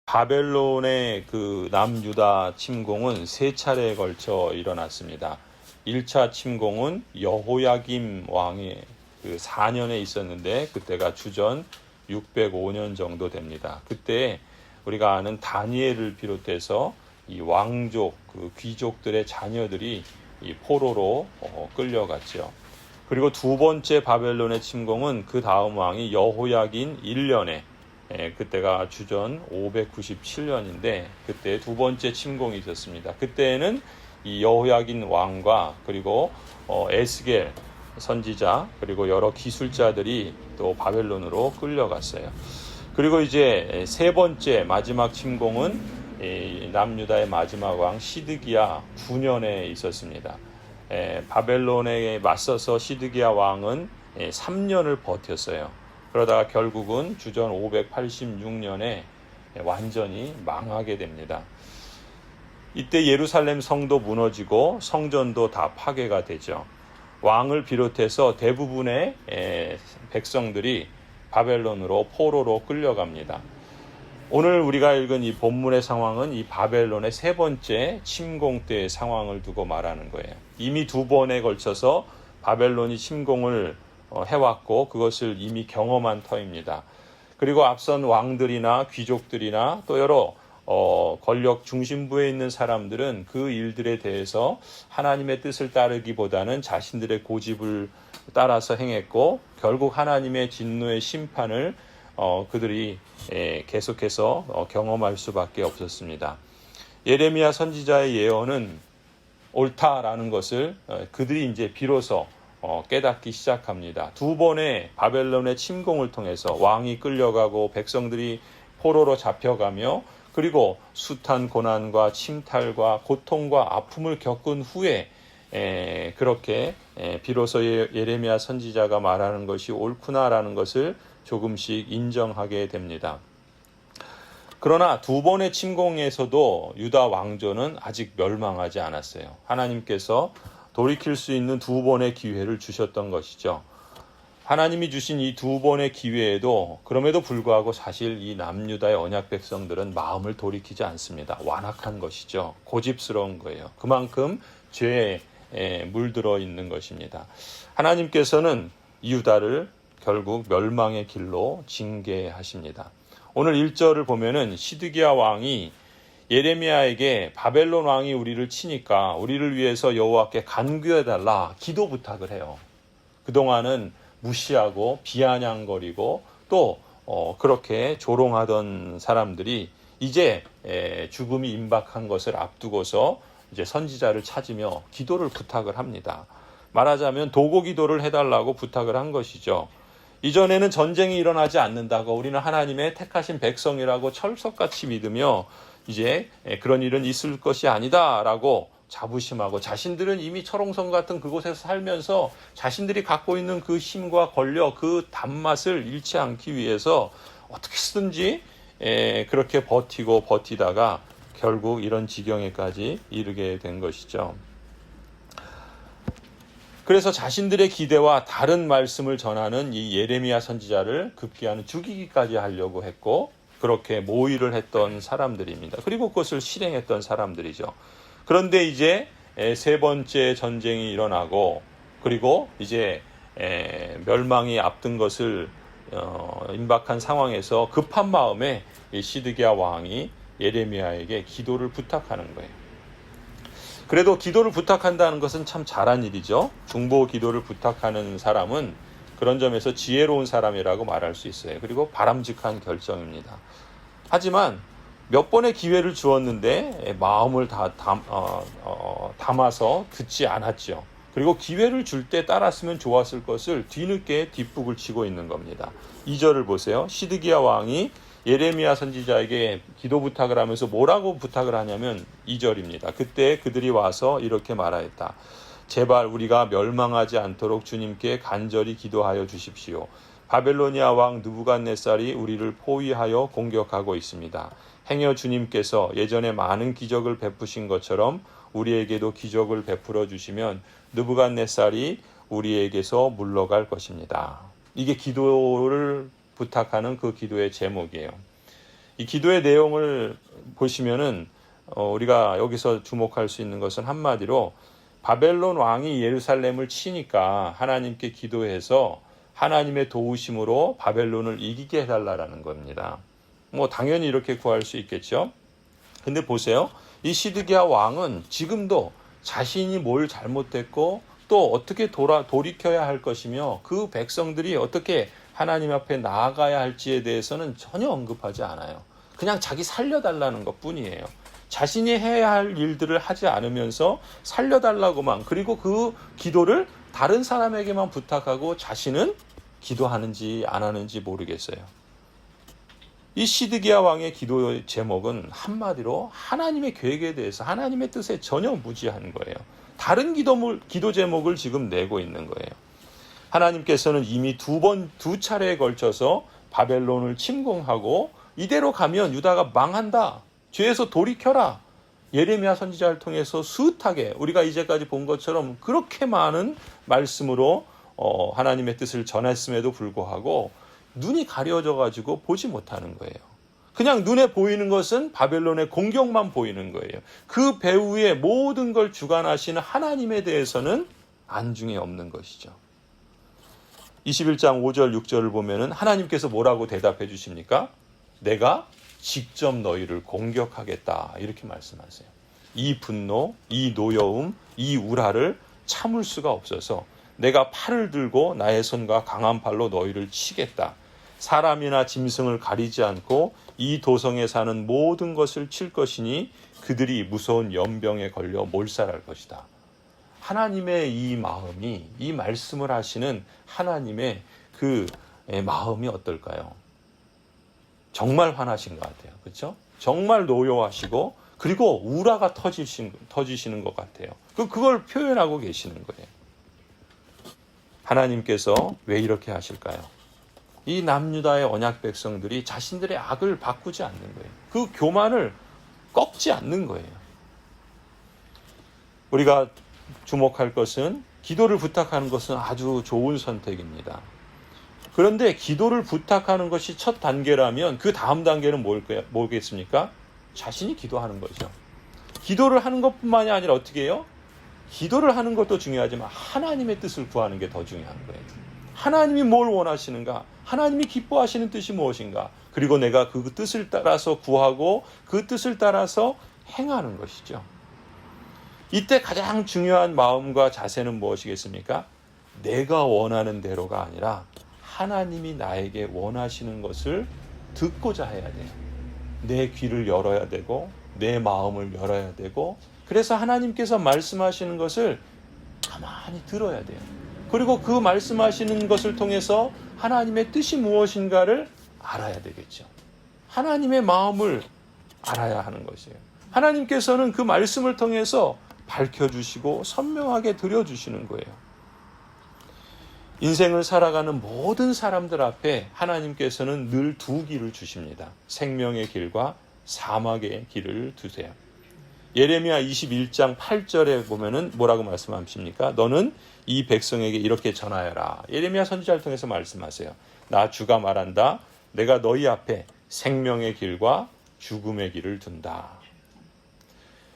바벨론의 그 남유다 침공은 세 차례에 걸쳐 일어났습니다. 1차 침공은 여호야김 왕의 그 4년에 있었는데 그때가 주전 605년 정도 됩니다. 그때 우리가 아는 다니엘을 비롯해서 이 왕족, 그 귀족들의 자녀들이 이 포로로 끌려갔죠. 그리고 두 번째 바벨론의 침공은 그 다음 왕이 여호야긴 1년에 그때가 주전 597년인데 그때 두 번째 침공이 있었습니다. 그때는 이 여호야긴 왕과 그리고 에스겔 선지자 그리고 여러 기술자들이 또 바벨론으로 끌려갔어요. 그리고 이제 세 번째 마지막 침공은 남유다의 마지막 왕 시드기야 9년에 있었습니다. 바벨론에 맞서서 시드기야 왕은 3년을 버텼어요. 그러다가 결국은 주전 586년에 완전히 망하게 됩니다. 이때 예루살렘 성도 무너지고 성전도 다 파괴가 되죠. 왕을 비롯해서 대부분의 백성들이 바벨론으로 포로로 끌려갑니다. 오늘 우리가 읽은 이 본문의 상황은 이 바벨론의 세 번째 침공 때의 상황을 두고 말하는 거예요. 이미 두 번에 걸쳐서 바벨론이 침공을 해왔고 그것을 이미 경험한 터입니다. 그리고 앞선 왕들이나 귀족들이나 또 여러 권력 중심부에 있는 사람들은 그 일들에 대해서 하나님의 뜻을 따르기보다는 자신들의 고집을 따라서 행했고 결국 하나님의 진노의 심판을 그들이 계속해서 경험할 수밖에 없었습니다. 예레미야 선지자의 예언은 옳다라는 것을 그들이 이제 비로소 깨닫기 시작합니다. 두 번의 바벨론의 침공을 통해서 왕이 끌려가고 백성들이 포로로 잡혀가며 그리고 숱한 고난과 침탈과 고통과 아픔을 겪은 후에 그렇게 비로소 예레미야 선지자가 말하는 것이 옳구나라는 것을 조금씩 인정하게 됩니다. 그러나 두 번의 침공에서도 유다 왕조는 아직 멸망하지 않았어요. 하나님께서 돌이킬 수 있는 두 번의 기회를 주셨던 것이죠. 하나님이 주신 이 두 번의 기회에도 그럼에도 불구하고 사실 이 남유다의 언약 백성들은 마음을 돌이키지 않습니다. 완악한 것이죠. 고집스러운 거예요. 그만큼 죄에 물들어 있는 것입니다. 하나님께서는 유다를 결국 멸망의 길로 징계하십니다. 오늘 1절을 보면은 시드기야 왕이 예레미야에게 바벨론 왕이 우리를 치니까 우리를 위해서 여호와께 간구해달라 기도 부탁을 해요. 그동안은 무시하고 비아냥거리고 또 그렇게 조롱하던 사람들이 이제 죽음이 임박한 것을 앞두고서 이제 선지자를 찾으며 기도를 부탁을 합니다. 말하자면 도고 기도를 해달라고 부탁을 한 것이죠. 이전에는 전쟁이 일어나지 않는다고 우리는 하나님의 택하신 백성이라고 철석같이 믿으며 이제 그런 일은 있을 것이 아니다라고 자부심하고 자신들은 이미 철옹성 같은 그곳에서 살면서 자신들이 갖고 있는 그 힘과 권력, 그 단맛을 잃지 않기 위해서 어떻게든지 그렇게 버티다가 결국 이런 지경에까지 이르게 된 것이죠. 그래서 자신들의 기대와 다른 말씀을 전하는 이 예레미야 선지자를 급기야는 죽이기까지 하려고 했고 그렇게 모의를 했던 사람들입니다. 그리고 그것을 실행했던 사람들이죠. 그런데 이제 세 번째 전쟁이 일어나고 그리고 이제 멸망이 앞둔 것을 임박한 상황에서 급한 마음에 시드기야 왕이 예레미야에게 기도를 부탁하는 거예요. 그래도 기도를 부탁한다는 것은 참 잘한 일이죠. 중보 기도를 부탁하는 사람은 그런 점에서 지혜로운 사람이라고 말할 수 있어요. 그리고 바람직한 결정입니다. 하지만 몇 번의 기회를 주었는데 마음을 다 담아서 듣지 않았죠. 그리고 기회를 줄 때 따랐으면 좋았을 것을 뒤늦게 뒷북을 치고 있는 겁니다. 2절을 보세요. 시드기야 왕이 예레미야 선지자에게 기도 부탁을 하면서 뭐라고 부탁을 하냐면 2절입니다. 그때 그들이 와서 이렇게 말하였다. 제발 우리가 멸망하지 않도록 주님께 간절히 기도하여 주십시오. 바벨로니아 왕 느부갓네살이 우리를 포위하여 공격하고 있습니다. 행여 주님께서 예전에 많은 기적을 베푸신 것처럼 우리에게도 기적을 베풀어 주시면 느부갓네살이 우리에게서 물러갈 것입니다. 이게 기도를 부탁하는 그 기도의 제목이에요. 이 기도의 내용을 보시면은 우리가 여기서 주목할 수 있는 것은 한마디로 바벨론 왕이 예루살렘을 치니까 하나님께 기도해서 하나님의 도우심으로 바벨론을 이기게 해달라는 겁니다. 뭐 당연히 이렇게 구할 수 있겠죠. 근데 보세요. 이 시드기야 왕은 지금도 자신이 뭘 잘못했고 또 어떻게 돌이켜야 할 것이며 그 백성들이 어떻게 하나님 앞에 나아가야 할지에 대해서는 전혀 언급하지 않아요. 그냥 자기 살려달라는 것 뿐이에요. 자신이 해야 할 일들을 하지 않으면서 살려달라고만, 그리고 그 기도를 다른 사람에게만 부탁하고 자신은 기도하는지 안 하는지 모르겠어요. 이 시드기야 왕의 기도 제목은 한마디로 하나님의 계획에 대해서, 하나님의 뜻에 전혀 무지한 거예요. 다른 기도 제목을 지금 내고 있는 거예요. 하나님께서는 이미 두 차례에 걸쳐서 바벨론을 침공하고 이대로 가면 유다가 망한다. 죄에서 돌이켜라. 예레미야 선지자를 통해서 숱하게 우리가 이제까지 본 것처럼 그렇게 많은 말씀으로 하나님의 뜻을 전했음에도 불구하고 눈이 가려져 가지고 보지 못하는 거예요. 그냥 눈에 보이는 것은 바벨론의 공격만 보이는 거예요. 그 배후의 모든 걸 주관하시는 하나님에 대해서는 안중에 없는 것이죠. 21장 5절 6절을 보면은 하나님께서 뭐라고 대답해 주십니까? 내가 직접 너희를 공격하겠다, 이렇게 말씀하세요. 이 분노, 이 노여움, 이 우라를 참을 수가 없어서 내가 팔을 들고 나의 손과 강한 팔로 너희를 치겠다. 사람이나 짐승을 가리지 않고 이 도성에 사는 모든 것을 칠 것이니 그들이 무서운 연병에 걸려 몰살할 것이다. 하나님의 이 마음이, 이 말씀을 하시는 하나님의 그 마음이 어떨까요? 정말 화나신 것 같아요. 그렇죠? 정말 노여하시고 그리고 우라가 터지시는 것 같아요. 그걸 표현하고 계시는 거예요. 하나님께서 왜 이렇게 하실까요? 이 남유다의 언약 백성들이 자신들의 악을 바꾸지 않는 거예요. 그 교만을 꺾지 않는 거예요. 우리가 주목할 것은, 기도를 부탁하는 것은 아주 좋은 선택입니다. 그런데 기도를 부탁하는 것이 첫 단계라면 그 다음 단계는 뭐겠습니까? 자신이 기도하는 거죠. 기도를 하는 것뿐만이 아니라 어떻게 해요? 기도를 하는 것도 중요하지만 하나님의 뜻을 구하는 게 더 중요한 거예요. 하나님이 뭘 원하시는가? 하나님이 기뻐하시는 뜻이 무엇인가? 그리고 내가 그 뜻을 따라서 구하고 그 뜻을 따라서 행하는 것이죠. 이때 가장 중요한 마음과 자세는 무엇이겠습니까? 내가 원하는 대로가 아니라 하나님이 나에게 원하시는 것을 듣고자 해야 돼요. 내 귀를 열어야 되고 내 마음을 열어야 되고, 그래서 하나님께서 말씀하시는 것을 가만히 들어야 돼요. 그리고 그 말씀하시는 것을 통해서 하나님의 뜻이 무엇인가를 알아야 되겠죠. 하나님의 마음을 알아야 하는 것이에요. 하나님께서는 그 말씀을 통해서 밝혀주시고 선명하게 들려주시는 거예요. 인생을 살아가는 모든 사람들 앞에 하나님께서는 늘 두 길을 주십니다. 생명의 길과 사막의 길을 두세요. 예레미야 21장 8절에 보면은 뭐라고 말씀하십니까? 너는 이 백성에게 이렇게 전하여라. 예레미야 선지자를 통해서 말씀하세요. 나 주가 말한다. 내가 너희 앞에 생명의 길과 죽음의 길을 둔다.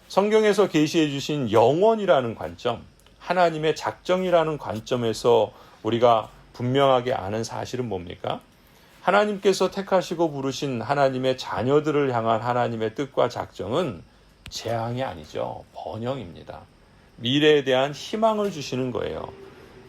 성경에서 계시해 주신 영원이라는 관점, 하나님의 작정이라는 관점에서 우리가 분명하게 아는 사실은 뭡니까? 하나님께서 택하시고 부르신 하나님의 자녀들을 향한 하나님의 뜻과 작정은 재앙이 아니죠. 번영입니다. 미래에 대한 희망을 주시는 거예요.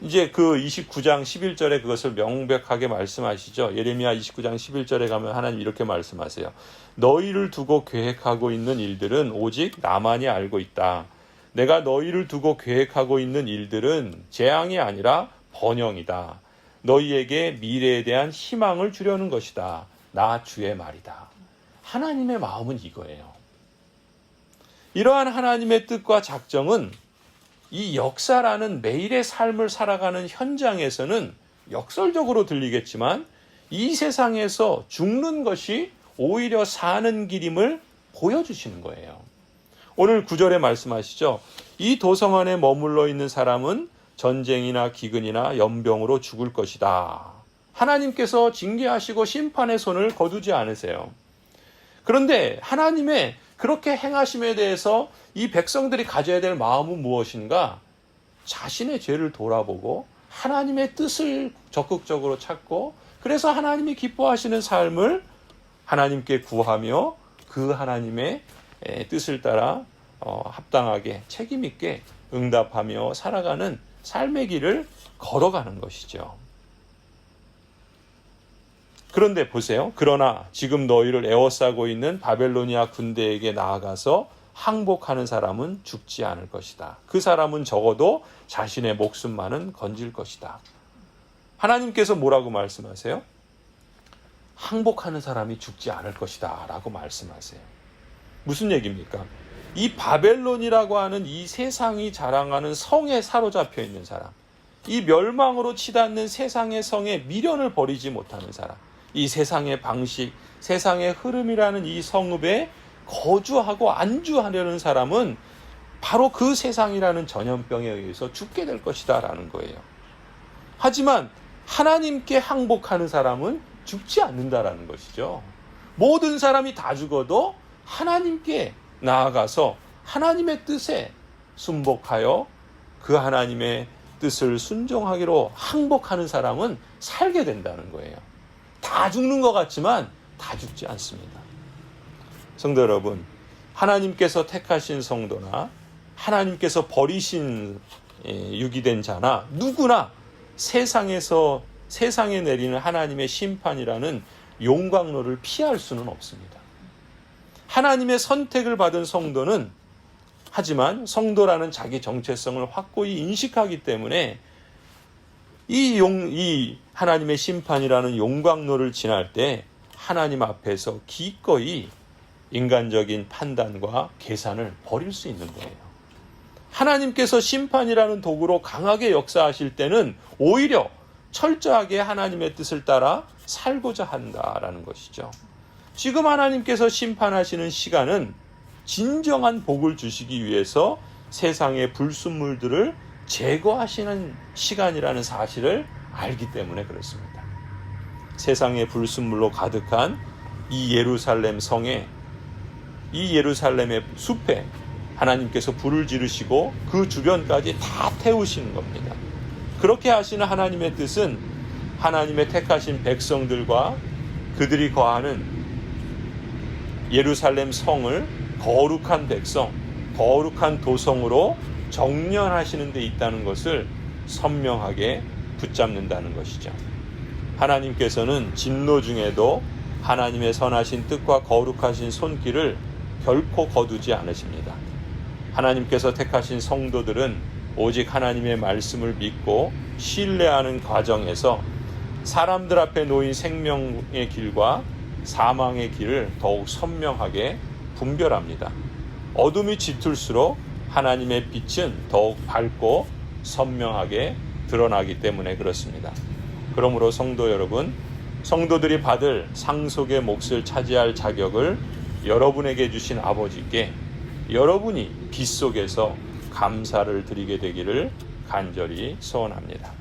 이제 그 29장 11절에 그것을 명백하게 말씀하시죠. 예레미야 29장 11절에 가면 하나님 이렇게 말씀하세요. 너희를 두고 계획하고 있는 일들은 오직 나만이 알고 있다. 내가 너희를 두고 계획하고 있는 일들은 재앙이 아니라 번영이다. 너희에게 미래에 대한 희망을 주려는 것이다. 나 주의 말이다. 하나님의 마음은 이거예요. 이러한 하나님의 뜻과 작정은 이 역사라는 매일의 삶을 살아가는 현장에서는 역설적으로 들리겠지만 이 세상에서 죽는 것이 오히려 사는 길임을 보여주시는 거예요. 오늘 9절에 말씀하시죠. 이 도성 안에 머물러 있는 사람은 전쟁이나 기근이나 연병으로 죽을 것이다. 하나님께서 징계하시고 심판의 손을 거두지 않으세요. 그런데 하나님의 그렇게 행하심에 대해서 이 백성들이 가져야 될 마음은 무엇인가? 자신의 죄를 돌아보고 하나님의 뜻을 적극적으로 찾고, 그래서 하나님이 기뻐하시는 삶을 하나님께 구하며 그 하나님의 뜻을 따라 합당하게 책임 있게 응답하며 살아가는 삶의 길을 걸어가는 것이죠. 그런데 보세요. 그러나 지금 너희를 에워싸고 있는 바벨로니아 군대에게 나아가서 항복하는 사람은 죽지 않을 것이다. 그 사람은 적어도 자신의 목숨만은 건질 것이다. 하나님께서 뭐라고 말씀하세요? 항복하는 사람이 죽지 않을 것이다 라고 말씀하세요. 무슨 얘기입니까? 이 바벨론이라고 하는 이 세상이 자랑하는 성에 사로잡혀 있는 사람, 이 멸망으로 치닫는 세상의 성에 미련을 버리지 못하는 사람, 이 세상의 방식, 세상의 흐름이라는 이 성읍에 거주하고 안주하려는 사람은 바로 그 세상이라는 전염병에 의해서 죽게 될 것이다 라는 거예요. 하지만 하나님께 항복하는 사람은 죽지 않는다라는 것이죠. 모든 사람이 다 죽어도 하나님께 나아가서 하나님의 뜻에 순복하여 그 하나님의 뜻을 순종하기로 항복하는 사람은 살게 된다는 거예요. 다 죽는 것 같지만 다 죽지 않습니다. 성도 여러분, 하나님께서 택하신 성도나 하나님께서 버리신 유기된 자나 누구나 세상에 내리는 하나님의 심판이라는 용광로를 피할 수는 없습니다. 하나님의 선택을 받은 성도는 하지만 성도라는 자기 정체성을 확고히 인식하기 때문에 이 하나님의 심판이라는 용광로를 지날 때 하나님 앞에서 기꺼이 인간적인 판단과 계산을 버릴 수 있는 거예요. 하나님께서 심판이라는 도구로 강하게 역사하실 때는 오히려 철저하게 하나님의 뜻을 따라 살고자 한다라는 것이죠. 지금 하나님께서 심판하시는 시간은 진정한 복을 주시기 위해서 세상의 불순물들을 제거하시는 시간이라는 사실을 알기 때문에 그렇습니다. 세상의 불순물로 가득한 이 예루살렘 성에, 이 예루살렘의 숲에 하나님께서 불을 지르시고 그 주변까지 다 태우시는 겁니다. 그렇게 하시는 하나님의 뜻은 하나님의 택하신 백성들과 그들이 거하는 예루살렘 성을 거룩한 백성, 거룩한 도성으로 정련하시는 데 있다는 것을 선명하게 붙잡는다는 것이죠. 하나님께서는 진노 중에도 하나님의 선하신 뜻과 거룩하신 손길을 결코 거두지 않으십니다. 하나님께서 택하신 성도들은 오직 하나님의 말씀을 믿고 신뢰하는 과정에서 사람들 앞에 놓인 생명의 길과 사망의 길을 더욱 선명하게 분별합니다. 어둠이 짙을수록 하나님의 빛은 더욱 밝고 선명하게 드러나기 때문에 그렇습니다. 그러므로 성도 여러분, 성도들이 받을 상속의 몫을 차지할 자격을 여러분에게 주신 아버지께 여러분이 빛 속에서 감사를 드리게 되기를 간절히 소원합니다.